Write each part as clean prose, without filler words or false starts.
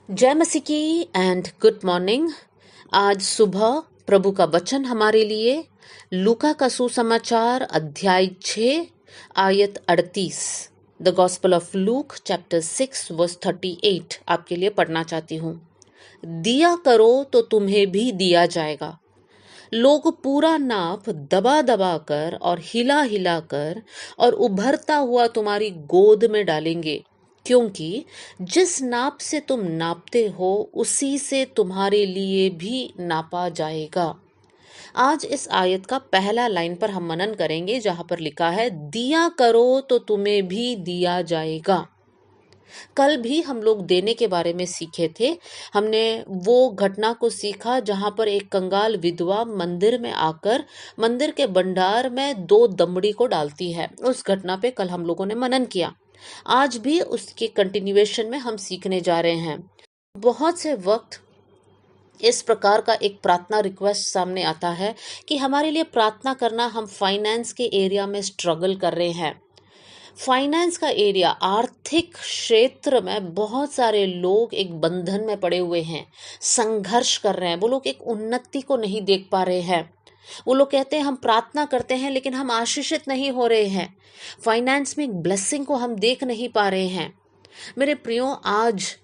जय मसीह की एंड गुड मॉर्निंग। आज सुबह प्रभु का वचन हमारे लिए लूका का सुसमाचार अध्याय 6 आयत 38, the gospel of Luke chapter 6 verse 38 आपके लिए पढ़ना चाहती हूँ। दिया करो तो तुम्हें भी दिया जाएगा। लोग पूरा नाप दबा दबा कर और हिला हिला कर और उभरता हुआ तुम्हारी गोद में डालेंगे, क्योंकि जिस नाप से तुम नापते हो उसी से तुम्हारे लिए भी नापा जाएगा। आज इस आयत का पहला लाइन पर हम मनन करेंगे, जहां पर लिखा है दिया करो तो तुम्हें भी दिया जाएगा। कल भी हम लोग देने के बारे में सीखे थे। हमने वो घटना को सीखा जहां पर एक कंगाल विधवा मंदिर में आकर मंदिर के भंडार में 2 दमड़ी को डालती है। उस घटना पे कल हम लोगों ने मनन किया। आज भी उसके कंटिन्यूएशन में हम सीखने जा रहे हैं। बहुत से वक्त इस प्रकार का एक प्रार्थना रिक्वेस्ट सामने आता है कि हमारे लिए प्रार्थना करना, हम फाइनेंस के एरिया में स्ट्रगल कर रहे हैं। फाइनेंस का एरिया, आर्थिक क्षेत्र में बहुत सारे लोग एक बंधन में पड़े हुए हैं, संघर्ष कर रहे हैं। वो लोग एक उन्नति को नहीं देख पा रहे हैं। वो लोग कहते हैं हम प्रार्थना करते हैं लेकिन हम आशीषित नहीं हो रहे हैं। फाइनेंस में एक ब्लेसिंग को हम देख नहीं पा रहे हैं। मेरे प्रियो, आज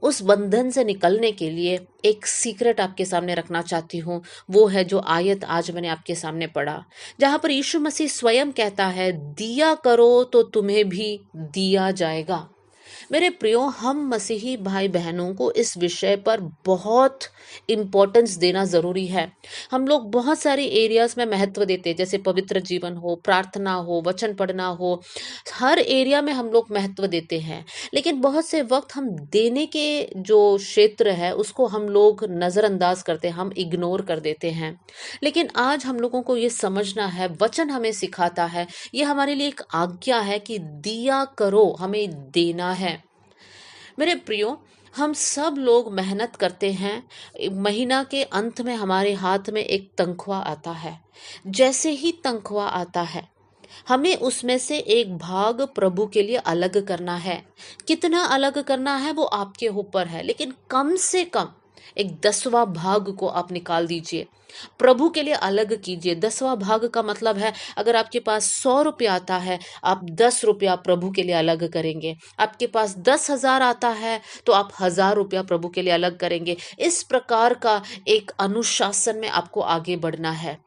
उस बंधन से निकलने के लिए एक सीक्रेट आपके सामने रखना चाहती हूँ। वो है जो आयत आज मैंने आपके सामने पढ़ा, जहां पर यीशु मसीह स्वयं कहता है दिया करो तो तुम्हें भी दिया जाएगा। मेरे प्रियो, हम मसीही भाई बहनों को इस विषय पर बहुत इम्पोर्टेंस देना ज़रूरी है। हम लोग बहुत सारे एरियाज में महत्व देते हैं, जैसे पवित्र जीवन हो, प्रार्थना हो, वचन पढ़ना हो, हर एरिया में हम लोग महत्व देते हैं। लेकिन बहुत से वक्त हम देने के जो क्षेत्र है उसको हम लोग नज़रअंदाज करते हैं, हम इग्नोर कर देते हैं। लेकिन आज हम लोगों को ये समझना है, वचन हमें सिखाता है, ये हमारे लिए एक आज्ञा है कि दिया करो, हमें देना है। मेरे प्रियो, हम सब लोग मेहनत करते हैं। महीना के अंत में हमारे हाथ में एक तनख्वाह आता है। जैसे ही तनख्वाह आता है, हमें उसमें से एक भाग प्रभु के लिए अलग करना है। कितना अलग करना है वो आपके ऊपर है, लेकिन कम से कम एक 10वां भाग को आप निकाल दीजिए, प्रभु के लिए अलग कीजिए। 10वां भाग का मतलब है, अगर आपके पास 100 रुपया आता है, आप 10 रुपया प्रभु के लिए अलग करेंगे। आपके पास 10,000 आता है तो आप 1,000 रुपया प्रभु के लिए अलग करेंगे। इस प्रकार का एक अनुशासन में आपको आगे बढ़ना है।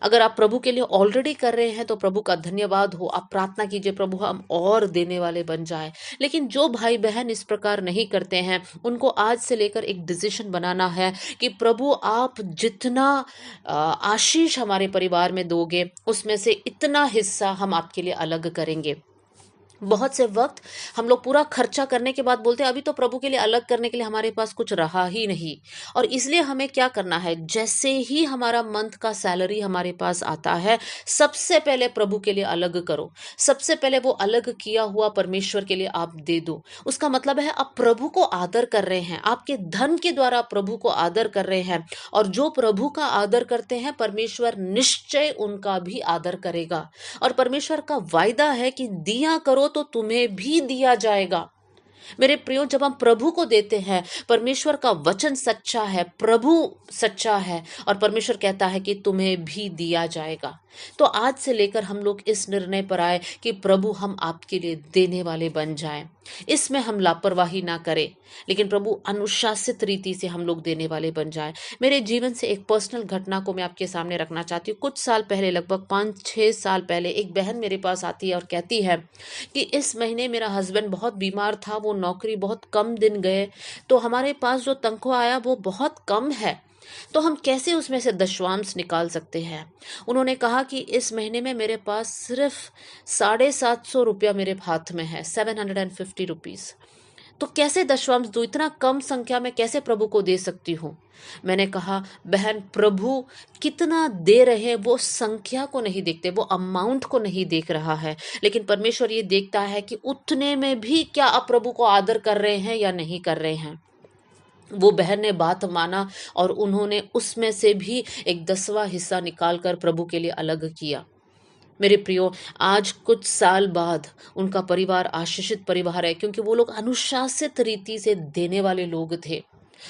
अगर आप प्रभु के लिए ऑलरेडी कर रहे हैं तो प्रभु का धन्यवाद हो। आप प्रार्थना कीजिए, प्रभु हम और देने वाले बन जाए। लेकिन जो भाई बहन इस प्रकार नहीं करते हैं, उनको आज से लेकर एक डिसीजन बनाना है कि प्रभु आप जितना आशीष हमारे परिवार में दोगे, उसमें से इतना हिस्सा हम आपके लिए अलग करेंगे। बहुत से वक्त हम लोग पूरा खर्चा करने के बाद बोलते हैं अभी तो प्रभु के लिए अलग करने के लिए हमारे पास कुछ रहा ही नहीं। और इसलिए हमें क्या करना है, जैसे ही हमारा मंथ का सैलरी हमारे पास आता है, सबसे पहले प्रभु के लिए अलग करो। सबसे पहले वो अलग किया हुआ परमेश्वर के लिए आप दे दो। उसका मतलब है आप प्रभु को आदर कर रहे हैं, आपके धन के द्वारा प्रभु को आदर कर रहे हैं। और जो प्रभु का आदर करते हैं, परमेश्वर निश्चय उनका भी आदर करेगा। और परमेश्वर का वायदा है कि दिया करो तो तुम्हें भी दिया जाएगा। मेरे प्रियो, जब हम प्रभु को देते हैं, परमेश्वर का वचन सच्चा है, प्रभु सच्चा है, और परमेश्वर कहता है कि तुम्हें भी दिया जाएगा। तो आज से लेकर हम लोग इस निर्णय पर आए कि प्रभु हम आपके लिए देने वाले बन जाएं। इसमें हम लापरवाही ना करें, लेकिन प्रभु अनुशासित रीति से हम लोग देने वाले बन जाएं। मेरे जीवन से एक पर्सनल घटना को मैं आपके सामने रखना चाहती हूँ। कुछ साल पहले, लगभग 5-6 साल पहले, एक बहन मेरे पास आती है और कहती है कि इस महीने मेरा हस्बैंड बहुत बीमार था, वो नौकरी बहुत कम दिन गए, तो हमारे पास जो तनख्वाह आया वो बहुत कम है, तो हम कैसे उसमें से दशवांश निकाल सकते हैं। उन्होंने कहा कि इस महीने में मेरे पास सिर्फ 750 रुपया मेरे हाथ में है, 750 रुपीज, तो कैसे दशवांश दूं, इतना कम संख्या में कैसे प्रभु को दे सकती हूँ। मैंने कहा बहन, प्रभु कितना दे रहे हैं वो संख्या को नहीं देखते, वो अमाउंट को नहीं देख रहा है, लेकिन परमेश्वर ये देखता है कि उतने में भी क्या आप प्रभु को आदर कर रहे हैं या नहीं कर रहे हैं। वो बहन ने बात माना और उन्होंने उसमें से भी एक 10वां हिस्सा निकालकर प्रभु के लिए अलग किया। मेरे प्रियो, आज कुछ साल बाद उनका परिवार आशीषित परिवार है, क्योंकि वो लोग अनुशासित रीति से देने वाले लोग थे।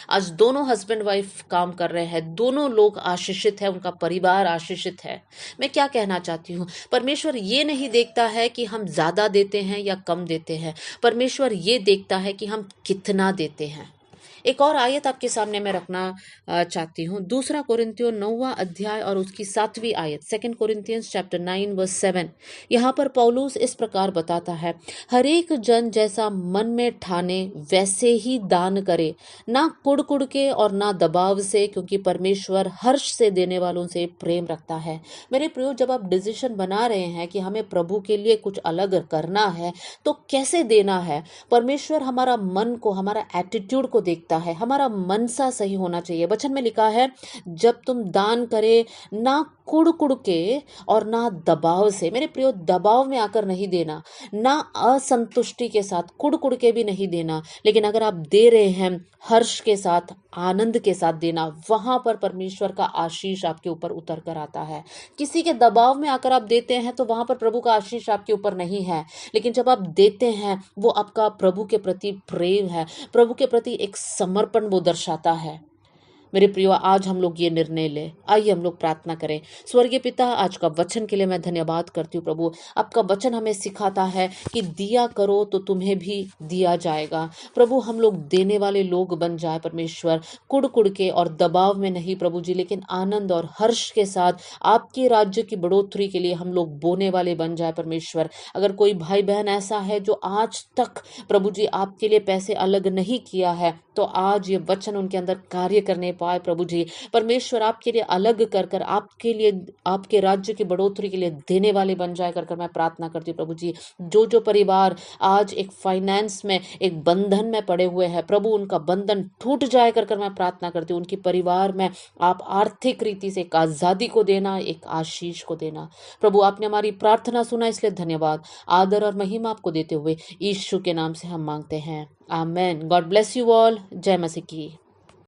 आज दोनों हस्बैंड वाइफ काम कर रहे हैं, दोनों लोग आशीषित है, उनका परिवार आशीषित है। मैं क्या कहना चाहती हूँ, परमेश्वर ये नहीं देखता है कि हम ज़्यादा देते हैं या कम देते हैं, परमेश्वर ये देखता है कि हम कितना देते हैं। एक और आयत आपके सामने मैं रखना चाहती हूँ। दूसरा कोरिन्थियों 9वां अध्याय और उसकी 7वीं आयत, 2 कोरिन्थियंस चैप्टर 9 वर्स 7। यहाँ पर पौलुस इस प्रकार बताता है, हर एक जन जैसा मन में ठाने वैसे ही दान करे, ना कुड़ के और ना दबाव से, क्योंकि परमेश्वर हर्ष से देने वालों से प्रेम रखता है। मेरे प्रियो, जब आप डिसीजन बना रहे हैं कि हमें प्रभु के लिए कुछ अलग करना है, तो कैसे देना है, परमेश्वर हमारा मन को, हमारा एटीट्यूड को देखता है, हमारा मनसा सही होना चाहिए। वचन में लिखा है, जब तुम दान करे ना कुड़ के और ना दबाव से। मेरे प्रियो, दबाव में आकर नहीं देना, ना असंतुष्टि के साथ कुड़ के भी नहीं देना, लेकिन अगर आप दे रहे हैं हर्ष के साथ, आनंद के साथ देना, वहां पर परमेश्वर का आशीष आपके ऊपर उतर कर आता है। किसी के दबाव में आकर आप देते हैं तो वहां पर प्रभु का आशीष आपके ऊपर नहीं है, लेकिन जब आप देते हैं वो आपका प्रभु के प्रति प्रेम है, प्रभु के प्रति एक समर्पण वो दर्शाता है। मेरे प्रियो, आज हम लोग ये निर्णय ले, आइए हम लोग प्रार्थना करें। स्वर्गीय पिता, आज का वचन के लिए मैं धन्यवाद करती हूँ प्रभु। आपका वचन हमें सिखाता है कि दिया करो तो तुम्हें भी दिया जाएगा। प्रभु, हम लोग देने वाले लोग बन जाए परमेश्वर, कुड़ के और दबाव में नहीं प्रभु जी, लेकिन आनंद और हर्ष के साथ आपके राज्य की बढ़ोतरी के लिए हम लोग बोने वाले बन जाए परमेश्वर। अगर कोई भाई बहन ऐसा है जो आज तक प्रभु जी आपके लिए पैसे अलग नहीं किया है, तो आज ये वचन उनके अंदर कार्य करने पाए प्रभु जी। परमेश्वर आपके लिए अलग कर कर, आपके लिए, आपके राज्य की बढ़ोतरी के लिए देने वाले बन जाए कर मैं प्रार्थना करती हूँ प्रभु जी। जो परिवार आज एक फाइनेंस में, एक बंधन में पड़े हुए हैं प्रभु, उनका बंधन टूट जाए कर मैं प्रार्थना करती हूँ। उनके परिवार में आप आर्थिक रीति से एक आजादी को देना, एक आशीष को देना। प्रभु, आपने हमारी प्रार्थना सुना, इसलिए धन्यवाद। आदर और महिमा आपको देते हुए यीशु के नाम से हम मांगते हैं, आमेन। God bless you all. जय मसीह की।